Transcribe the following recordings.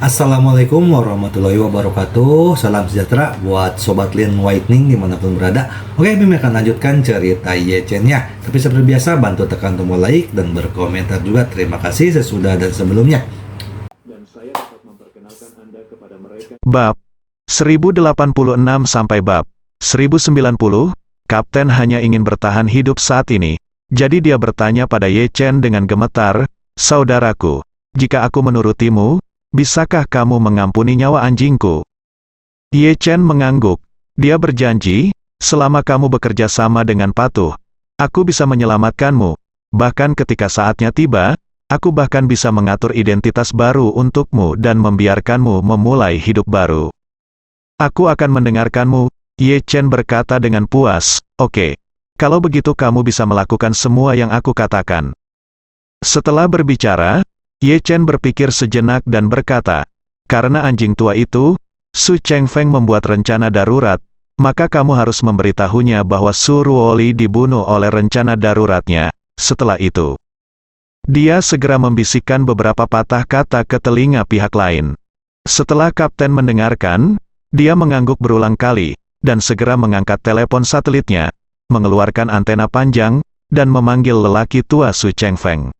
Assalamualaikum warahmatullahi wabarakatuh. Salam sejahtera buat Sobat Lin Whitening dimanapun berada. Oke, Bim akan lanjutkan cerita Yechen-nya. Tapi seperti biasa, bantu tekan tombol like dan berkomentar juga. Terima kasih sesudah dan sebelumnya. Dan saya dapat memperkenalkan Anda kepada mereka. Bab 1086 sampai bab 1090, Kapten hanya ingin bertahan hidup saat ini. Jadi dia bertanya pada Ye Chen dengan gemetar, "Saudaraku, jika aku menurutimu, bisakah kamu mengampuni nyawa anjingku?" Ye Chen mengangguk. Dia berjanji, selama kamu bekerja sama dengan patuh, aku bisa menyelamatkanmu. Bahkan ketika saatnya tiba, aku bahkan bisa mengatur identitas baru untukmu dan membiarkanmu memulai hidup baru. Aku akan mendengarkanmu, Ye Chen berkata dengan puas. Oke, kalau begitu kamu bisa melakukan semua yang aku katakan. Setelah berbicara, Ye Chen berpikir sejenak dan berkata, karena anjing tua itu, Su Chengfeng membuat rencana darurat, maka kamu harus memberitahunya bahwa Su Ruoli dibunuh oleh rencana daruratnya. Setelah itu, dia segera membisikkan beberapa patah kata ke telinga pihak lain. Setelah Kapten mendengarkan, dia mengangguk berulang kali, dan segera mengangkat telepon satelitnya, mengeluarkan antena panjang, dan memanggil lelaki tua Su Chengfeng.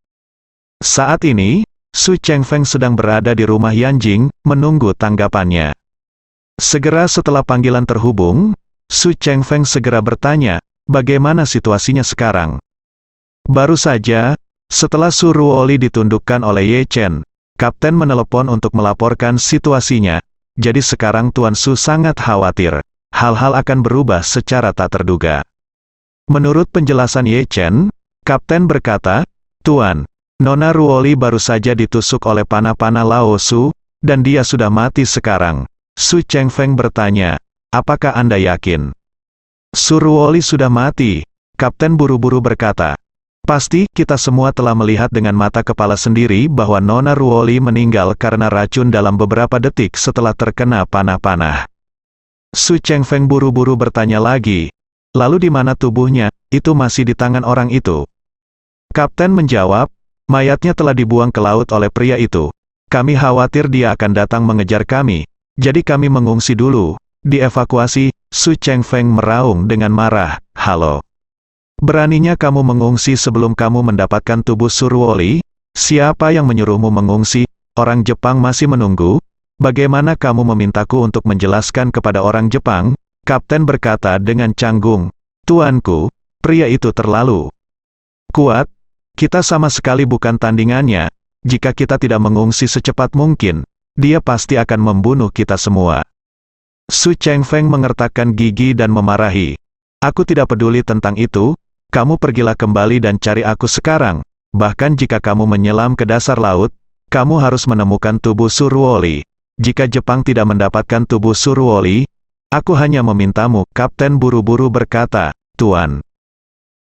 Saat ini, Su Chengfeng sedang berada di rumah Yanjing, menunggu tanggapannya. Segera setelah panggilan terhubung, Su Chengfeng segera bertanya, bagaimana situasinya sekarang? Baru saja, setelah Su Ruoli ditundukkan oleh Ye Chen, Kapten menelepon untuk melaporkan situasinya, jadi sekarang Tuan Su sangat khawatir, hal-hal akan berubah secara tak terduga. Menurut penjelasan Ye Chen, Kapten berkata, Tuan, Nona Ruoli baru saja ditusuk oleh panah-panah Lao Su, dan dia sudah mati sekarang. Su Chengfeng bertanya, apakah Anda yakin? Su Ruoli sudah mati, Kapten buru-buru berkata. Pasti, kita semua telah melihat dengan mata kepala sendiri bahwa Nona Ruoli meninggal karena racun dalam beberapa detik setelah terkena panah-panah. Su Chengfeng buru-buru bertanya lagi, lalu di mana tubuhnya? Itu masih di tangan orang itu. Kapten menjawab, mayatnya telah dibuang ke laut oleh pria itu. Kami khawatir dia akan datang mengejar kami, jadi kami mengungsi dulu. Dievakuasi, Su Chengfeng meraung dengan marah, halo. Beraninya kamu mengungsi sebelum kamu mendapatkan tubuh Su Ruoli? Siapa yang menyuruhmu mengungsi? Orang Jepang masih menunggu? Bagaimana kamu memintaku untuk menjelaskan kepada orang Jepang? Kapten berkata dengan canggung. Tuanku, pria itu terlalu kuat. Kita sama sekali bukan tandingannya. Jika kita tidak mengungsi secepat mungkin, dia pasti akan membunuh kita semua. Su Chengfeng mengertakkan gigi dan memarahi. Aku tidak peduli tentang itu. Kamu pergilah kembali dan cari aku sekarang. Bahkan jika kamu menyelam ke dasar laut, kamu harus menemukan tubuh Su Ruoli. Jika Jepang tidak mendapatkan tubuh Su Ruoli, aku hanya memintamu, Kapten buru-buru berkata, Tuan.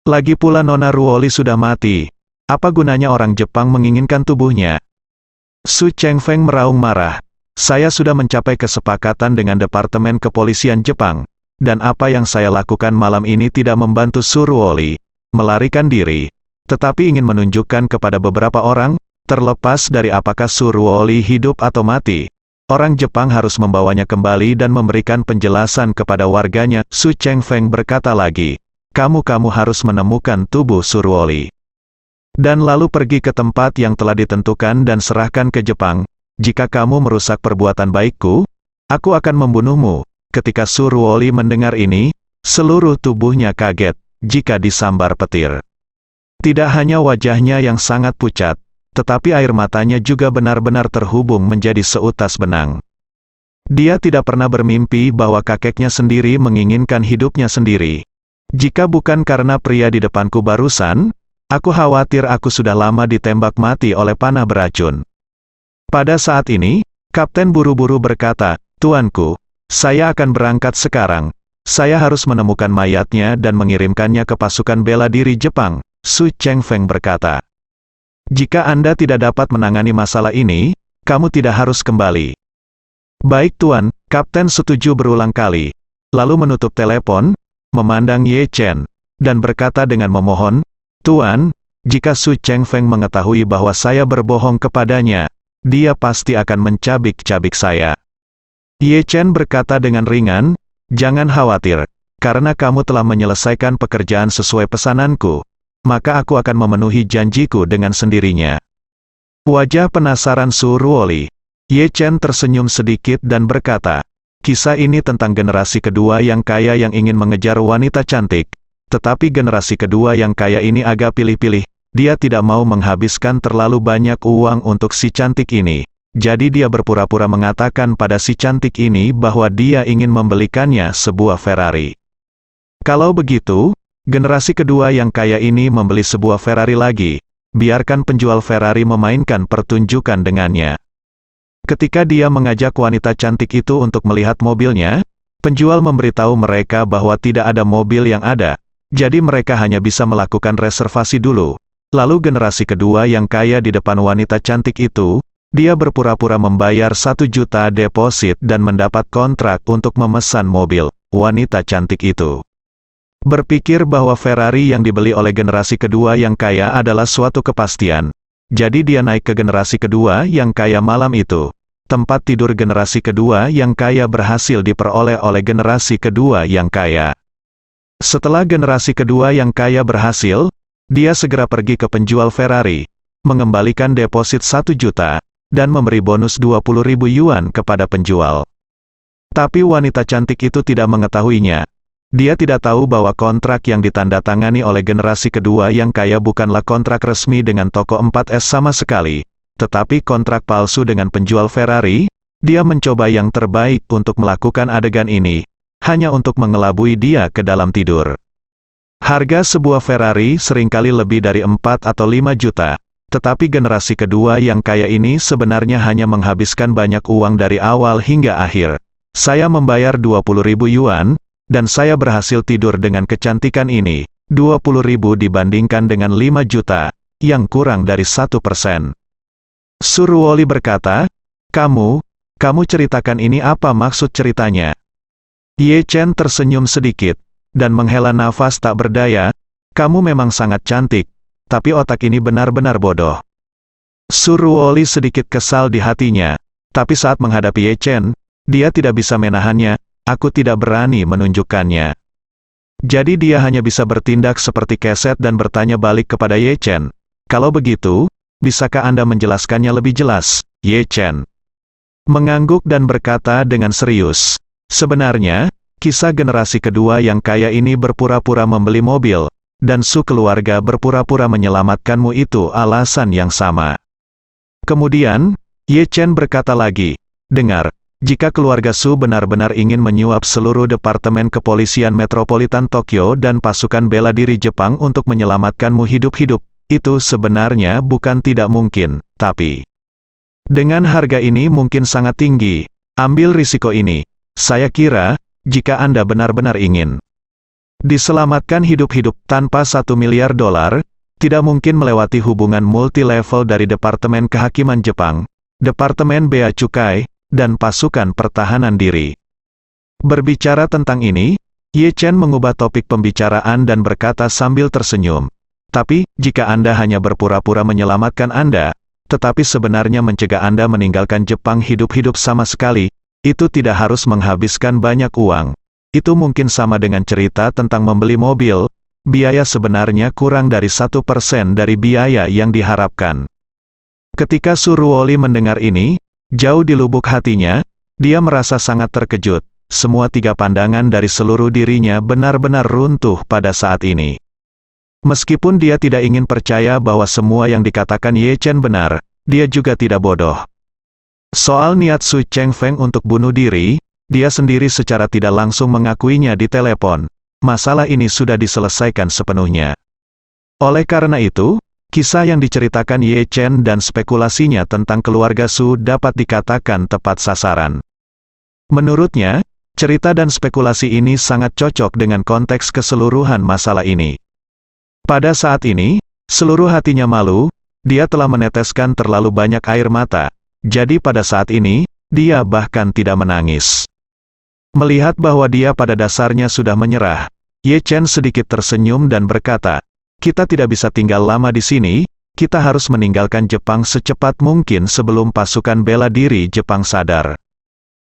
Lagi pula Nona Ruoli sudah mati. Apa gunanya orang Jepang menginginkan tubuhnya? Su Chengfeng meraung marah. Saya sudah mencapai kesepakatan dengan Departemen Kepolisian Jepang, dan apa yang saya lakukan malam ini tidak membantu Su Ruoli melarikan diri, tetapi ingin menunjukkan kepada beberapa orang, terlepas dari apakah Su Ruoli hidup atau mati. Orang Jepang harus membawanya kembali dan memberikan penjelasan kepada warganya. Su Chengfeng berkata lagi, kamu harus menemukan tubuh Su Ruoli. Dan lalu pergi ke tempat yang telah ditentukan dan serahkan ke Jepang. Jika kamu merusak perbuatan baikku, aku akan membunuhmu. Ketika Su Ruoli mendengar ini, seluruh tubuhnya kaget, jika disambar petir. Tidak hanya wajahnya yang sangat pucat, tetapi air matanya juga benar-benar terhubung menjadi seutas benang. Dia tidak pernah bermimpi bahwa kakeknya sendiri menginginkan hidupnya sendiri. Jika bukan karena pria di depanku barusan, aku khawatir aku sudah lama ditembak mati oleh panah beracun. Pada saat ini, Kapten buru-buru berkata, Tuanku, saya akan berangkat sekarang. Saya harus menemukan mayatnya dan mengirimkannya ke pasukan bela diri Jepang. Su Chengfeng berkata. Jika Anda tidak dapat menangani masalah ini, kamu tidak harus kembali. Baik Tuan, Kapten setuju berulang kali. Lalu menutup telepon, memandang Ye Chen, dan berkata dengan memohon, Tuan, jika Su Chengfeng mengetahui bahwa saya berbohong kepadanya, dia pasti akan mencabik-cabik saya. Ye Chen berkata dengan ringan, "Jangan khawatir, karena kamu telah menyelesaikan pekerjaan sesuai pesananku, maka aku akan memenuhi janjiku dengan sendirinya." Wajah penasaran Su Ruoli. Ye Chen tersenyum sedikit dan berkata, "Kisah ini tentang generasi kedua yang kaya yang ingin mengejar wanita cantik. Tetapi generasi kedua yang kaya ini agak pilih-pilih, dia tidak mau menghabiskan terlalu banyak uang untuk si cantik ini. Jadi dia berpura-pura mengatakan pada si cantik ini bahwa dia ingin membelikannya sebuah Ferrari. Kalau begitu, generasi kedua yang kaya ini membeli sebuah Ferrari lagi. Biarkan penjual Ferrari memainkan pertunjukan dengannya." Ketika dia mengajak wanita cantik itu untuk melihat mobilnya, penjual memberitahu mereka bahwa tidak ada mobil yang ada. Jadi mereka hanya bisa melakukan reservasi dulu. Lalu generasi kedua yang kaya di depan wanita cantik itu, dia berpura-pura membayar 1 juta deposit dan mendapat kontrak untuk memesan mobil wanita cantik itu. Berpikir bahwa Ferrari yang dibeli oleh generasi kedua yang kaya adalah suatu kepastian. Jadi dia naik ke generasi kedua yang kaya malam itu. Tempat tidur generasi kedua yang kaya berhasil diperoleh oleh generasi kedua yang kaya. Setelah generasi kedua yang kaya berhasil, dia segera pergi ke penjual Ferrari, mengembalikan deposit 1 juta, dan memberi bonus 20.000 yuan kepada penjual. Tapi wanita cantik itu tidak mengetahuinya. Dia tidak tahu bahwa kontrak yang ditandatangani oleh generasi kedua yang kaya bukanlah kontrak resmi dengan toko 4S sama sekali, tetapi kontrak palsu dengan penjual Ferrari. Dia mencoba yang terbaik untuk melakukan adegan ini, hanya untuk mengelabui dia ke dalam tidur. Harga sebuah Ferrari seringkali lebih dari 4 atau 5 juta, tetapi generasi kedua yang kaya ini sebenarnya hanya menghabiskan banyak uang dari awal hingga akhir. Saya membayar 20.000 yuan, dan saya berhasil tidur dengan kecantikan ini, 20.000 dibandingkan dengan 5 juta, yang kurang dari 1%. Su Ruoli berkata, kamu ceritakan ini apa maksud ceritanya?" Ye Chen tersenyum sedikit, dan menghela nafas tak berdaya, "Kamu memang sangat cantik, tapi otak ini benar-benar bodoh." Su Ruoli sedikit kesal di hatinya, tapi saat menghadapi Ye Chen, dia tidak bisa menahannya. "Aku tidak berani menunjukkannya." Jadi dia hanya bisa bertindak seperti keset dan bertanya balik kepada Ye Chen, "Kalau begitu, bisakah Anda menjelaskannya lebih jelas?" Ye Chen mengangguk dan berkata dengan serius, "Sebenarnya, kisah generasi kedua yang kaya ini berpura-pura membeli mobil, dan Su keluarga berpura-pura menyelamatkanmu itu alasan yang sama." Kemudian, Ye Chen berkata lagi, "Dengar, jika keluarga Su benar-benar ingin menyuap seluruh departemen kepolisian metropolitan Tokyo dan pasukan bela diri Jepang untuk menyelamatkanmu hidup-hidup, itu sebenarnya bukan tidak mungkin, tapi dengan harga ini mungkin sangat tinggi. Ambil risiko ini. Saya kira, jika Anda benar-benar ingin diselamatkan hidup-hidup tanpa $1 miliar, tidak mungkin melewati hubungan multi-level dari Departemen Kehakiman Jepang, Departemen Bea Cukai, dan pasukan pertahanan diri." Berbicara tentang ini, Ye Chen mengubah topik pembicaraan dan berkata sambil tersenyum, "Tapi, jika Anda hanya berpura-pura menyelamatkan Anda, tetapi sebenarnya mencegah Anda meninggalkan Jepang hidup-hidup sama sekali, itu tidak harus menghabiskan banyak uang. Itu mungkin sama dengan cerita tentang membeli mobil, biaya sebenarnya kurang dari 1% dari biaya yang diharapkan." Ketika Su Ruoli mendengar ini, jauh di lubuk hatinya, dia merasa sangat terkejut. Semua 3 pandangan dari seluruh dirinya benar-benar runtuh pada saat ini. Meskipun dia tidak ingin percaya bahwa semua yang dikatakan Ye Chen benar, dia juga tidak bodoh. Soal niat Su Chengfeng untuk bunuh diri, dia sendiri secara tidak langsung mengakuinya di telepon. Masalah ini sudah diselesaikan sepenuhnya. Oleh karena itu, kisah yang diceritakan Ye Chen dan spekulasinya tentang keluarga Su dapat dikatakan tepat sasaran. Menurutnya, cerita dan spekulasi ini sangat cocok dengan konteks keseluruhan masalah ini. Pada saat ini, seluruh hatinya malu, dia telah meneteskan terlalu banyak air mata. Jadi pada saat ini, dia bahkan tidak menangis. Melihat bahwa dia pada dasarnya sudah menyerah, Ye Chen sedikit tersenyum dan berkata, "Kita tidak bisa tinggal lama di sini, kita harus meninggalkan Jepang secepat mungkin sebelum pasukan bela diri Jepang sadar.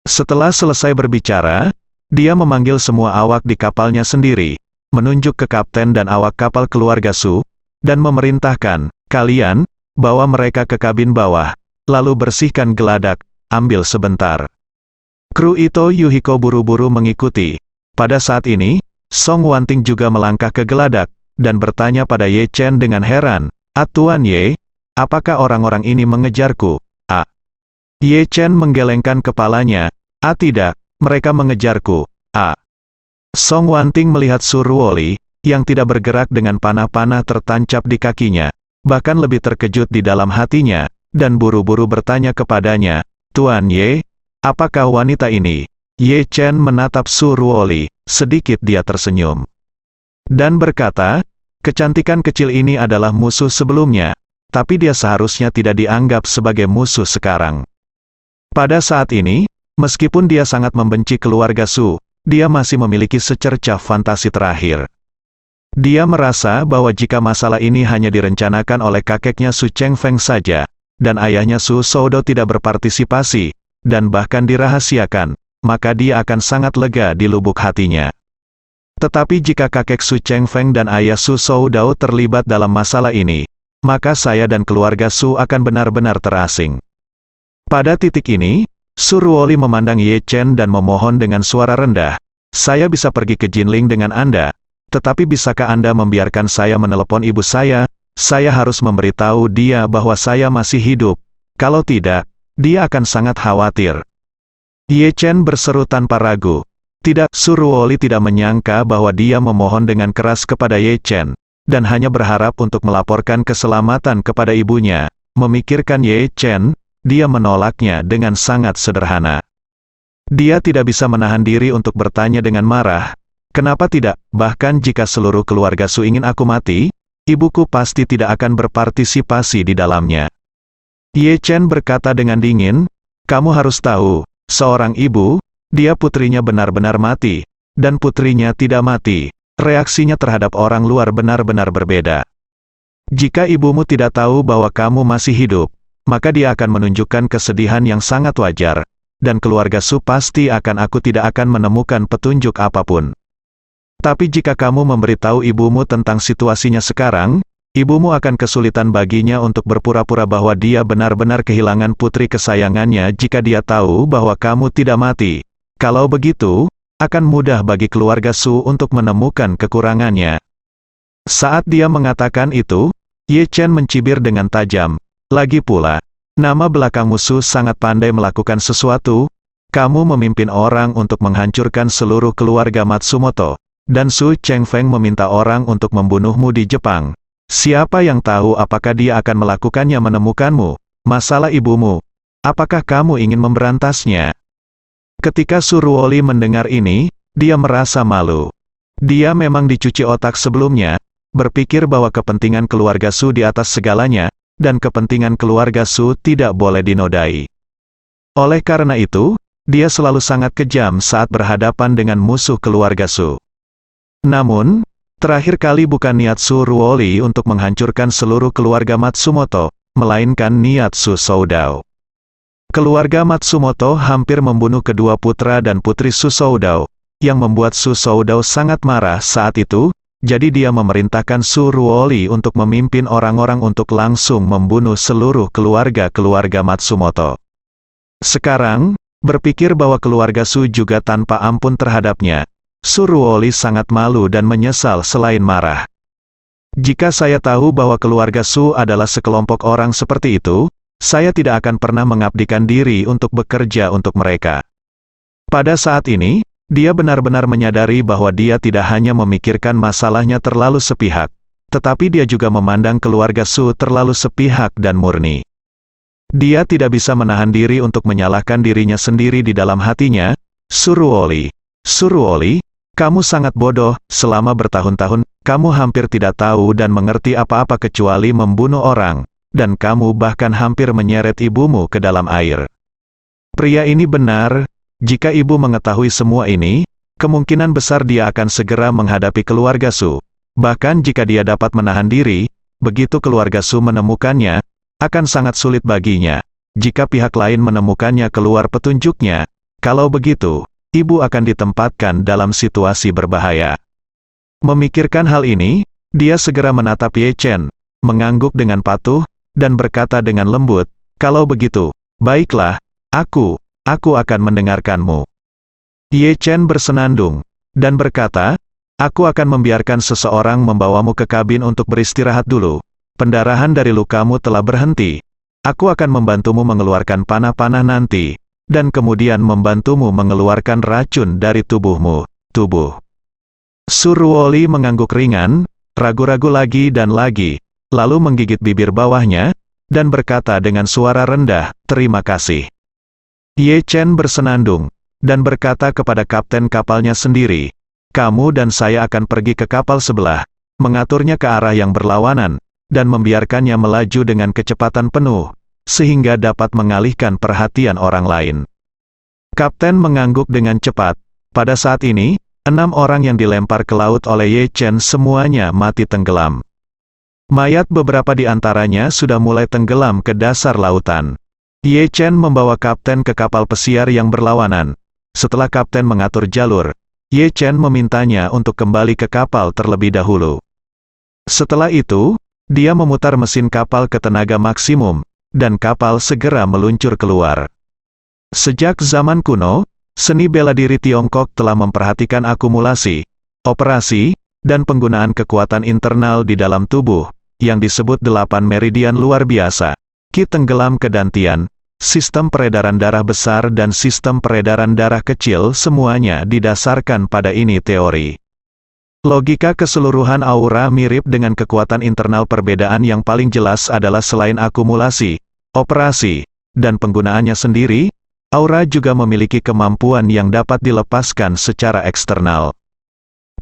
Setelah selesai berbicara, dia memanggil semua awak di kapalnya sendiri, menunjuk ke kapten dan awak kapal keluarga Su, dan memerintahkan, kalian, bawa mereka ke kabin bawah, lalu bersihkan geladak, ambil sebentar. Kru Ito Yuhiko buru-buru mengikuti. Pada saat ini, Song Wanting juga melangkah ke geladak, dan bertanya pada Ye Chen dengan heran, Tuan Ye, apakah orang-orang ini mengejarku? Ye Chen menggelengkan kepalanya, tidak, mereka mengejarku. Song Wanting melihat Su Ruoli, yang tidak bergerak dengan panah-panah tertancap di kakinya, bahkan lebih terkejut di dalam hatinya, dan buru-buru bertanya kepadanya, Tuan Ye, apakah wanita ini? Ye Chen menatap Su Ruoli, sedikit dia tersenyum. Dan berkata, kecantikan kecil ini adalah musuh sebelumnya, tapi dia seharusnya tidak dianggap sebagai musuh sekarang. Pada saat ini, meskipun dia sangat membenci keluarga Su, dia masih memiliki secercah fantasi terakhir. Dia merasa bahwa jika masalah ini hanya direncanakan oleh kakeknya Su Chengfeng saja, dan ayahnya Su Shoudo tidak berpartisipasi, dan bahkan dirahasiakan, maka dia akan sangat lega di lubuk hatinya. Tetapi jika kakek Su Chengfeng dan ayah Su Shoudo terlibat dalam masalah ini, maka saya dan keluarga Su akan benar-benar terasing. Pada titik ini, Su Ruoli memandang Ye Chen dan memohon dengan suara rendah, saya bisa pergi ke Jinling dengan Anda, tetapi bisakah Anda membiarkan saya menelepon ibu saya harus memberitahu dia bahwa saya masih hidup, kalau tidak, dia akan sangat khawatir. Ye Chen berseru tanpa ragu. Tidak, Su Ruoli tidak menyangka bahwa dia memohon dengan keras kepada Ye Chen, dan hanya berharap untuk melaporkan keselamatan kepada ibunya. Memikirkan Ye Chen, dia menolaknya dengan sangat sederhana. Dia tidak bisa menahan diri untuk bertanya dengan marah, kenapa tidak, bahkan jika seluruh keluarga Su ingin aku mati, ibuku pasti tidak akan berpartisipasi di dalamnya. Ye Chen berkata dengan dingin, kamu harus tahu, seorang ibu, dia putrinya benar-benar mati, dan putrinya tidak mati. Reaksinya terhadap orang luar benar-benar berbeda. Jika ibumu tidak tahu bahwa kamu masih hidup, maka dia akan menunjukkan kesedihan yang sangat wajar, dan keluarga Su pasti aku tidak akan menemukan petunjuk apapun. Tapi jika kamu memberitahu ibumu tentang situasinya sekarang, ibumu akan kesulitan baginya untuk berpura-pura bahwa dia benar-benar kehilangan putri kesayangannya jika dia tahu bahwa kamu tidak mati. Kalau begitu, akan mudah bagi keluarga Su untuk menemukan kekurangannya. Saat dia mengatakan itu, Ye Chen mencibir dengan tajam. Lagi pula, nama belakangmu Su sangat pandai melakukan sesuatu, kamu memimpin orang untuk menghancurkan seluruh keluarga Matsumoto, dan Su Chengfeng meminta orang untuk membunuhmu di Jepang. Siapa yang tahu apakah dia akan melakukannya menemukanmu? Masalah ibumu. Apakah kamu ingin memberantasnya? Ketika Su Ruoli mendengar ini, dia merasa malu. Dia memang dicuci otak sebelumnya, berpikir bahwa kepentingan keluarga Su di atas segalanya, dan kepentingan keluarga Su tidak boleh dinodai. Oleh karena itu, dia selalu sangat kejam saat berhadapan dengan musuh keluarga Su. Namun, terakhir kali bukan niat Su Ruoli untuk menghancurkan seluruh keluarga Matsumoto, melainkan niat Su Shoudo. Keluarga Matsumoto hampir membunuh kedua putra dan putri Su Shoudo, yang membuat Su Shoudo sangat marah saat itu, jadi dia memerintahkan Su Ruoli untuk memimpin orang-orang untuk langsung membunuh seluruh keluarga Matsumoto. Sekarang, berpikir bahwa keluarga Su juga tanpa ampun terhadapnya, Su Ruoli sangat malu dan menyesal selain marah. Jika saya tahu bahwa keluarga Su adalah sekelompok orang seperti itu, saya tidak akan pernah mengabdikan diri untuk bekerja untuk mereka. Pada saat ini, dia benar-benar menyadari bahwa dia tidak hanya memikirkan masalahnya terlalu sepihak, tetapi dia juga memandang keluarga Su terlalu sepihak dan murni. Dia tidak bisa menahan diri untuk menyalahkan dirinya sendiri di dalam hatinya. Su Ruoli, kamu sangat bodoh, selama bertahun-tahun, kamu hampir tidak tahu dan mengerti apa-apa kecuali membunuh orang. Dan kamu bahkan hampir menyeret ibumu ke dalam air. Pria ini benar, jika ibu mengetahui semua ini, kemungkinan besar dia akan segera menghadapi keluarga Su. Bahkan jika dia dapat menahan diri, begitu keluarga Su menemukannya, akan sangat sulit baginya. Jika pihak lain menemukannya keluar petunjuknya, kalau begitu, ibu akan ditempatkan dalam situasi berbahaya. Memikirkan hal ini, dia segera menatap Ye Chen, mengangguk dengan patuh, dan berkata dengan lembut, "Kalau begitu, baiklah, aku akan mendengarkanmu." Ye Chen bersenandung, dan berkata, "Aku akan membiarkan seseorang membawamu ke kabin untuk beristirahat dulu. Pendarahan dari lukamu telah berhenti. Aku akan membantumu mengeluarkan panah-panah nanti, dan kemudian membantumu mengeluarkan racun dari tubuhmu." Su Ruoli mengangguk ringan, ragu-ragu lagi dan lagi, lalu menggigit bibir bawahnya, dan berkata dengan suara rendah, "Terima kasih." Ye Chen bersenandung, dan berkata kepada kapten kapalnya sendiri, "Kamu dan saya akan pergi ke kapal sebelah, mengaturnya ke arah yang berlawanan, dan membiarkannya melaju dengan kecepatan penuh, sehingga dapat mengalihkan perhatian orang lain." Kapten mengangguk dengan cepat. Pada saat ini, 6 orang yang dilempar ke laut oleh Ye Chen semuanya mati tenggelam. Mayat beberapa di antaranya sudah mulai tenggelam ke dasar lautan. Ye Chen membawa kapten ke kapal pesiar yang berlawanan. Setelah kapten mengatur jalur, Ye Chen memintanya untuk kembali ke kapal terlebih dahulu. Setelah itu, dia memutar mesin kapal ke tenaga maksimum, dan kapal segera meluncur keluar. Sejak zaman kuno, seni bela diri Tiongkok telah memperhatikan akumulasi, operasi, dan penggunaan kekuatan internal di dalam tubuh, yang disebut 8 meridian luar biasa, Qi tenggelam ke dantian, sistem peredaran darah besar dan sistem peredaran darah kecil semuanya didasarkan pada ini teori. Logika keseluruhan aura mirip dengan kekuatan internal. Perbedaan yang paling jelas adalah selain akumulasi, operasi, dan penggunaannya sendiri, aura juga memiliki kemampuan yang dapat dilepaskan secara eksternal.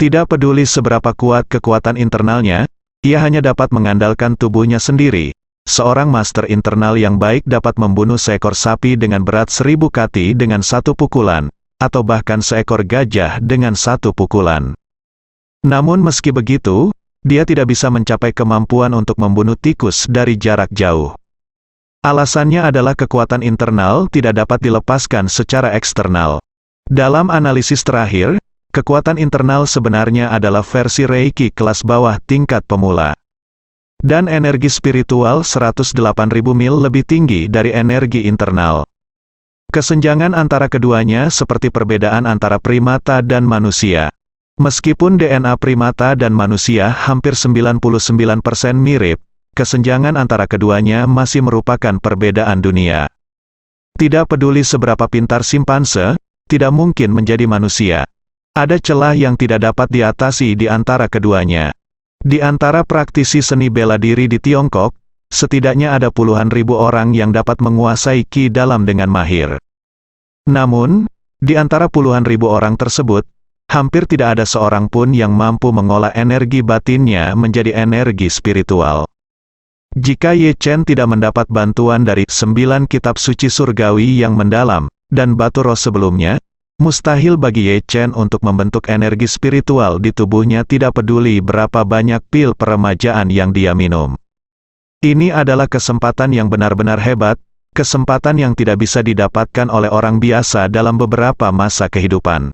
Tidak peduli seberapa kuat kekuatan internalnya, ia hanya dapat mengandalkan tubuhnya sendiri. Seorang master internal yang baik dapat membunuh seekor sapi dengan berat 1000 kati dengan satu pukulan, atau bahkan seekor gajah dengan satu pukulan. Namun meski begitu, dia tidak bisa mencapai kemampuan untuk membunuh tikus dari jarak jauh. Alasannya adalah kekuatan internal tidak dapat dilepaskan secara eksternal. Dalam analisis terakhir, kekuatan internal sebenarnya adalah versi Reiki kelas bawah tingkat pemula. Dan energi spiritual 108.000 mil lebih tinggi dari energi internal. Kesenjangan antara keduanya seperti perbedaan antara primata dan manusia. Meskipun DNA primata dan manusia hampir 99% mirip, kesenjangan antara keduanya masih merupakan perbedaan dunia. Tidak peduli seberapa pintar simpanse, tidak mungkin menjadi manusia. Ada celah yang tidak dapat diatasi di antara keduanya. Di antara praktisi seni bela diri di Tiongkok, setidaknya ada puluhan ribu orang yang dapat menguasai Qi dalam dengan mahir. Namun, di antara puluhan ribu orang tersebut, hampir tidak ada seorang pun yang mampu mengolah energi batinnya menjadi energi spiritual. Jika Ye Chen tidak mendapat bantuan dari 9 kitab suci surgawi yang mendalam, dan batu roh sebelumnya, mustahil bagi Ye Chen untuk membentuk energi spiritual di tubuhnya tidak peduli berapa banyak pil peremajaan yang dia minum. Ini adalah kesempatan yang benar-benar hebat, kesempatan yang tidak bisa didapatkan oleh orang biasa dalam beberapa masa kehidupan.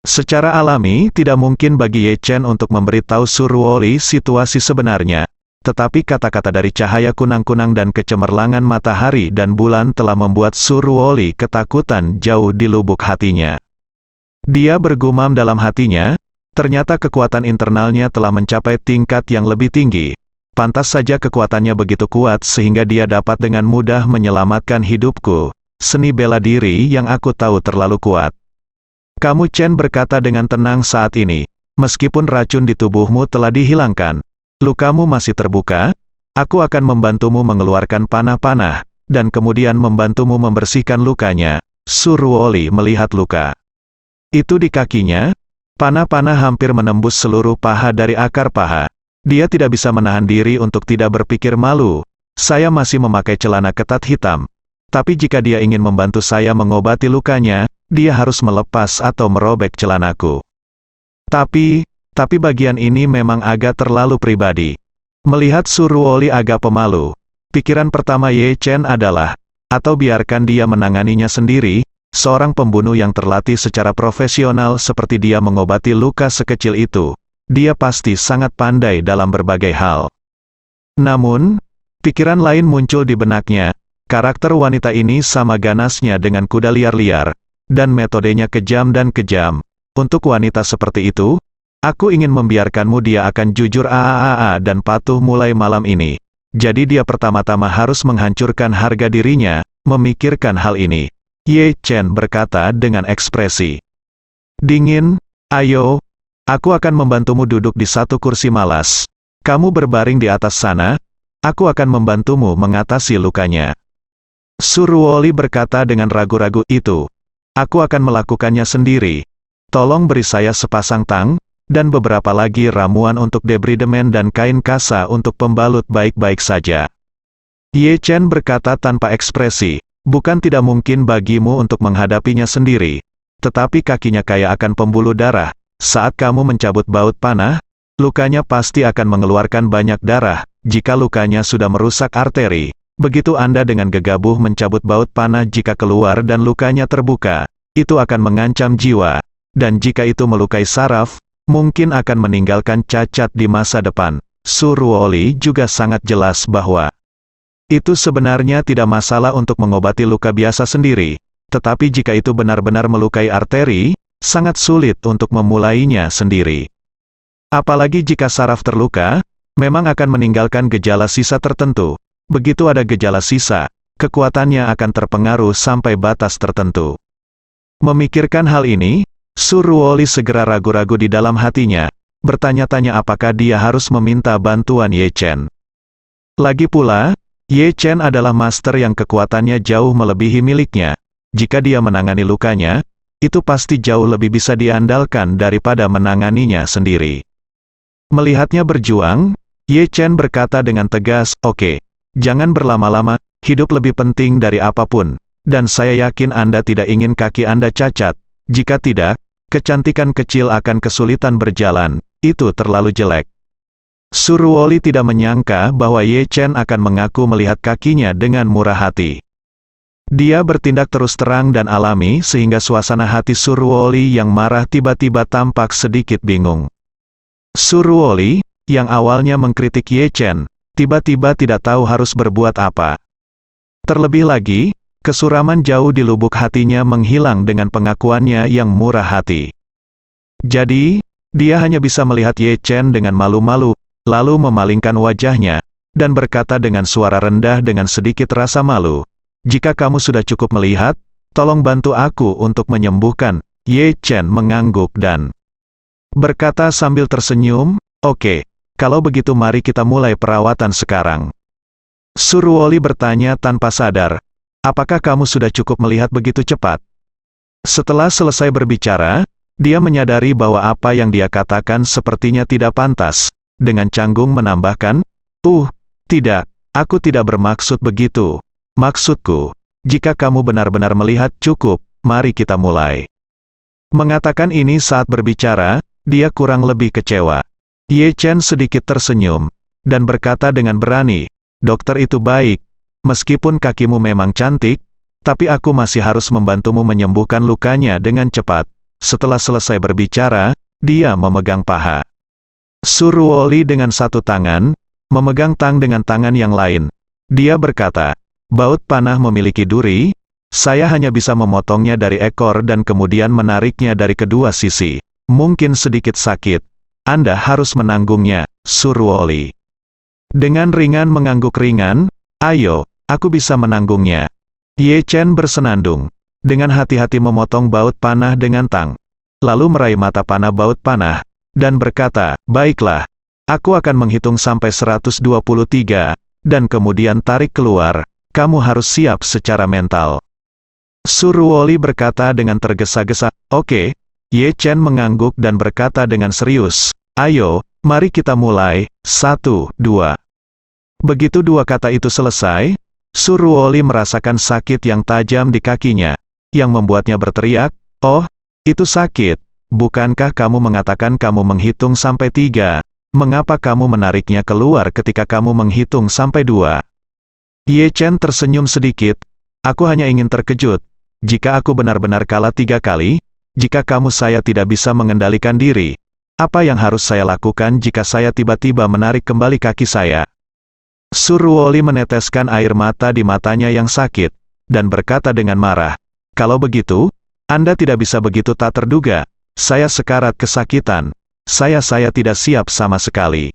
Secara alami, tidak mungkin bagi Ye Chen untuk memberitahu Su Ruoli situasi sebenarnya. Tetapi kata-kata dari cahaya kunang-kunang dan kecemerlangan matahari dan bulan telah membuat Su Ruoli ketakutan jauh di lubuk hatinya. Dia bergumam dalam hatinya, ternyata kekuatan internalnya telah mencapai tingkat yang lebih tinggi. Pantas saja kekuatannya begitu kuat sehingga dia dapat dengan mudah menyelamatkan hidupku. Seni bela diri yang aku tahu terlalu kuat. Kamu Chen berkata dengan tenang saat ini, meskipun racun di tubuhmu telah dihilangkan, lukamu masih terbuka, aku akan membantumu mengeluarkan panah-panah, dan kemudian membantumu membersihkan lukanya. Su Ruoli melihat luka itu di kakinya, panah-panah hampir menembus seluruh paha dari akar paha. Dia tidak bisa menahan diri untuk tidak berpikir malu. Saya masih memakai celana ketat hitam. Tapi jika dia ingin membantu saya mengobati lukanya, dia harus melepas atau merobek celanaku. Tapi bagian ini memang agak terlalu pribadi. Melihat Suruoli agak pemalu, pikiran pertama Ye Chen adalah, atau biarkan dia menanganinya sendiri, seorang pembunuh yang terlatih secara profesional seperti dia mengobati luka sekecil itu. Dia pasti sangat pandai dalam berbagai hal. Namun, pikiran lain muncul di benaknya, karakter wanita ini sama ganasnya dengan kuda liar-liar, dan metodenya kejam dan kejam. Untuk wanita seperti itu, aku ingin membiarkanmu dia akan jujur dan patuh mulai malam ini. Jadi dia pertama-tama harus menghancurkan harga dirinya, memikirkan hal ini. Ye Chen berkata dengan ekspresi dingin, ayo, aku akan membantumu duduk di satu kursi malas. Kamu berbaring di atas sana, aku akan membantumu mengatasi lukanya. Suruoli berkata dengan ragu-ragu itu, aku akan melakukannya sendiri. Tolong beri saya sepasang tang, dan beberapa lagi ramuan untuk debridement dan kain kasa untuk pembalut baik-baik saja. Ye Chen berkata tanpa ekspresi, bukan tidak mungkin bagimu untuk menghadapinya sendiri, tetapi kakinya kaya akan pembuluh darah. Saat kamu mencabut baut panah, lukanya pasti akan mengeluarkan banyak darah. Jika lukanya sudah merusak arteri, begitu Anda dengan gegabah mencabut baut panah jika keluar dan lukanya terbuka, itu akan mengancam jiwa. Dan jika itu melukai saraf, mungkin akan meninggalkan cacat di masa depan. Suruoli juga sangat jelas bahwa itu sebenarnya tidak masalah untuk mengobati luka biasa sendiri, tetapi jika itu benar-benar melukai arteri, sangat sulit untuk memulainya sendiri. Apalagi jika saraf terluka, memang akan meninggalkan gejala sisa tertentu. Begitu ada gejala sisa, kekuatannya akan terpengaruh sampai batas tertentu. Memikirkan hal ini, Suruoli segera ragu-ragu di dalam hatinya, bertanya-tanya apakah dia harus meminta bantuan Ye Chen. Lagi pula, Ye Chen adalah master yang kekuatannya jauh melebihi miliknya. Jika dia menangani lukanya, itu pasti jauh lebih bisa diandalkan daripada menanganinya sendiri. Melihatnya berjuang, Ye Chen berkata dengan tegas, oke, jangan berlama-lama, hidup lebih penting dari apapun, dan saya yakin Anda tidak ingin kaki Anda cacat. Jika tidak, kecantikan kecil akan kesulitan berjalan, itu terlalu jelek. Suruoli tidak menyangka bahwa Ye Chen akan mengaku melihat kakinya dengan murah hati. Dia bertindak terus terang dan alami sehingga suasana hati Suruoli yang marah tiba-tiba tampak sedikit bingung. Suruoli, yang awalnya mengkritik Ye Chen, tiba-tiba tidak tahu harus berbuat apa. Terlebih lagi, kesuraman jauh di lubuk hatinya menghilang dengan pengakuannya yang murah hati. Jadi, dia hanya bisa melihat Ye Chen dengan malu-malu, lalu memalingkan wajahnya, dan berkata dengan suara rendah dengan sedikit rasa malu, jika kamu sudah cukup melihat, tolong bantu aku untuk menyembuhkan. Ye Chen mengangguk dan berkata sambil tersenyum, oke, kalau begitu mari kita mulai perawatan sekarang. Suruoli bertanya tanpa sadar, apakah kamu sudah cukup melihat begitu cepat? Setelah selesai berbicara, dia menyadari bahwa apa yang dia katakan sepertinya tidak pantas. Dengan canggung menambahkan, tidak, aku tidak bermaksud begitu. Maksudku, jika kamu benar-benar melihat cukup, mari kita mulai. Mengatakan ini saat berbicara, dia kurang lebih kecewa. Ye Chen sedikit tersenyum, dan berkata dengan berani, dokter itu baik. Meskipun kakimu memang cantik, tapi aku masih harus membantumu menyembuhkan lukanya dengan cepat. Setelah selesai berbicara, dia memegang paha Suruoli dengan satu tangan, memegang tang dengan tangan yang lain. Dia berkata, baut panah memiliki duri, saya hanya bisa memotongnya dari ekor dan kemudian menariknya dari kedua sisi. Mungkin sedikit sakit. Anda harus menanggungnya, Suruoli. Dengan ringan mengangguk ringan, ayo, aku bisa menanggungnya. Ye Chen bersenandung, dengan hati-hati memotong baut panah dengan tang. Lalu meraih mata panah baut panah, dan berkata, baiklah, aku akan menghitung sampai 123, dan kemudian tarik keluar, kamu harus siap secara mental. Suruoli berkata dengan tergesa-gesa, oke. Ye Chen mengangguk dan berkata dengan serius, ayo, mari kita mulai, 1, 2. Begitu dua kata itu selesai, Suruoli merasakan sakit yang tajam di kakinya, yang membuatnya berteriak, oh, itu sakit, bukankah kamu mengatakan kamu menghitung sampai 3? Mengapa kamu menariknya keluar ketika kamu menghitung sampai 2? Ye Chen tersenyum sedikit. Aku hanya ingin terkejut. Jika aku benar-benar kalah 3 kali, jika kamu saya tidak bisa mengendalikan diri, apa yang harus saya lakukan jika saya tiba-tiba menarik kembali kaki saya? Suruoli meneteskan air mata di matanya yang sakit, dan berkata dengan marah, kalau begitu, Anda tidak bisa begitu tak terduga. Saya sekarat kesakitan. Saya tidak siap sama sekali.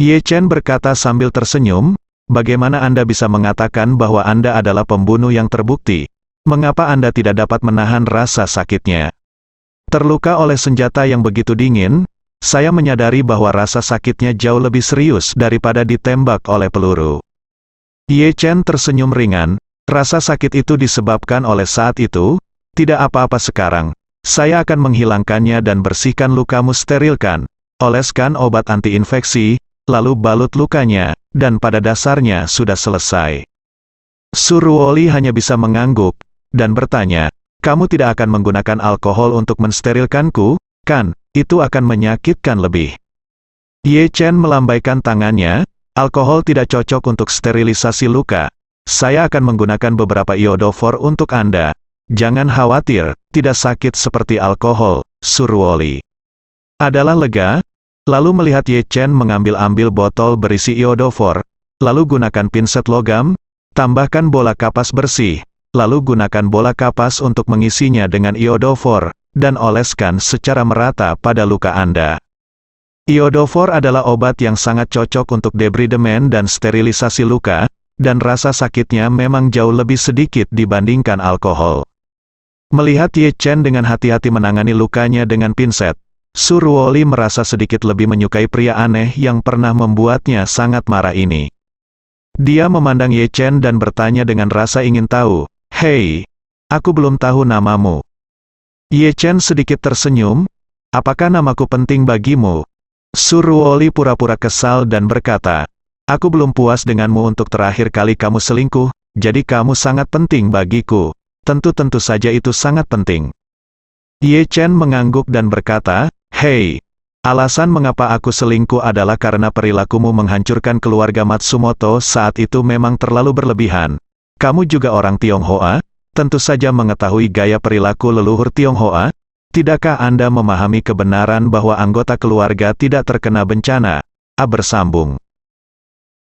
Ye Chen berkata sambil tersenyum, bagaimana Anda bisa mengatakan bahwa Anda adalah pembunuh yang terbukti? Mengapa Anda tidak dapat menahan rasa sakitnya? Terluka oleh senjata yang begitu dingin, saya menyadari bahwa rasa sakitnya jauh lebih serius daripada ditembak oleh peluru. Ye Chen tersenyum ringan, rasa sakit itu disebabkan oleh saat itu, tidak apa-apa sekarang. Saya akan menghilangkannya dan bersihkan lukamu, sterilkan, oleskan obat anti-infeksi, lalu balut lukanya, dan pada dasarnya sudah selesai. Suruoli hanya bisa mengangguk, dan bertanya, kamu tidak akan menggunakan alkohol untuk mensterilkanku, kan? Itu akan menyakitkan lebih. Ye Chen melambaikan tangannya, alkohol tidak cocok untuk sterilisasi luka. Saya akan menggunakan beberapa iodofor untuk Anda. Jangan khawatir, tidak sakit seperti alkohol, Suruoli. Adalah lega, lalu melihat Ye Chen mengambil-ambil botol berisi iodofor, lalu gunakan pinset logam, tambahkan bola kapas bersih, lalu gunakan bola kapas untuk mengisinya dengan iodofor, dan oleskan secara merata pada luka Anda. Iodofor adalah obat yang sangat cocok untuk debridemen dan sterilisasi luka, dan rasa sakitnya memang jauh lebih sedikit dibandingkan alkohol. Melihat Ye Chen dengan hati-hati menangani lukanya dengan pinset, Suruoli merasa sedikit lebih menyukai pria aneh yang pernah membuatnya sangat marah ini. Dia memandang Ye Chen dan bertanya dengan rasa ingin tahu, "Hei, aku belum tahu namamu." Ye Chen sedikit tersenyum, "Apakah namaku penting bagimu?" Suruoli pura-pura kesal dan berkata, "Aku belum puas denganmu untuk terakhir kali kamu selingkuh, jadi kamu sangat penting bagiku. Tentu saja itu sangat penting." Ye Chen mengangguk dan berkata, "Hei, alasan mengapa aku selingkuh adalah karena perilakumu menghancurkan keluarga Matsumoto saat itu memang terlalu berlebihan. Kamu juga orang Tionghoa, tentu saja mengetahui gaya perilaku leluhur Tionghoa. Tidakkah Anda memahami kebenaran bahwa anggota keluarga tidak terkena bencana?" A bersambung.